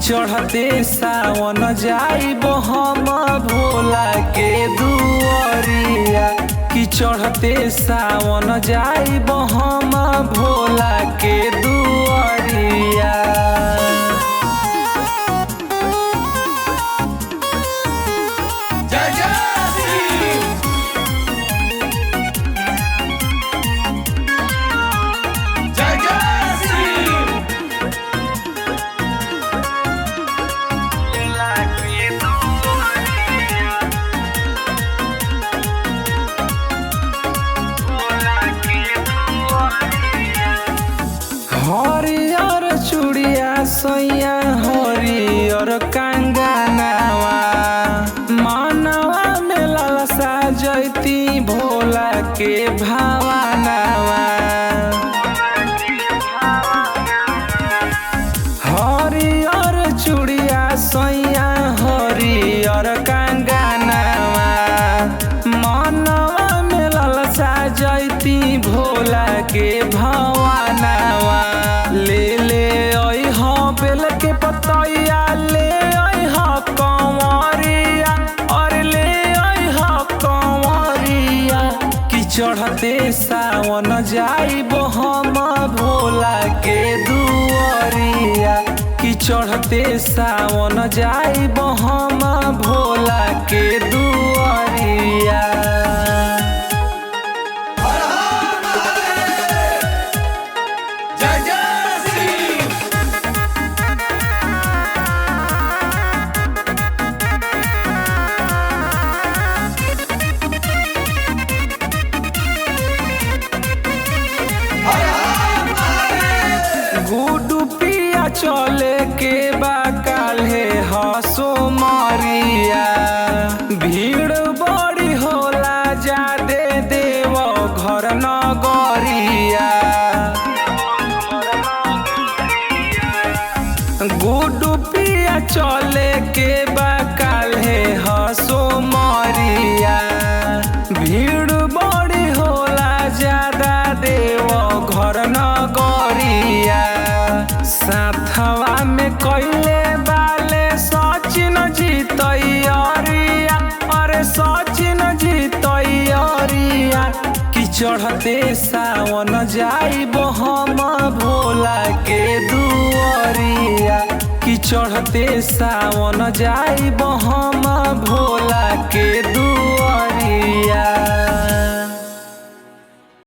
चढ़ते सावन जाइब हम भोला के दुआरिया। कि चढ़ते सावन जाइब हम भोला के दुआरिया। हरियर चूड़िया सैया हरियर कंगनवा। मनवा में लालसा जैती भोला के भावनवा। हरियर चूड़िया सैया हरियर कंगनवा। मनवा में लालसा जैती भोला के भावनवा। ले ले अइह बेल के पतैया, ले अइह कंवरिया, और ले अइह कंवरिया। कि चढ़ते सावन जाइब हम भोला के दुआरिया। कि चढ़ते सावन जाइब हम भोला के दुआरिया। गुडू पिया चले के बा काल्हे हसो मरिया। भीड़ बड़ी होला जादे देव घर नगरिया। गुडू पिया चले के बा काल्हे हसो मरिया। भीड़ बड़ी होला ज्यादा देव घर नगरिया। साथवा में कैले बाले सचिन जी तैयारिया, अरे सचिन जी तैयारिया। कि चढ़ते सावन जाइब हम भोला के दुआरिया। कि चढ़ते सावन जाइब हम भोला के दुआरिया।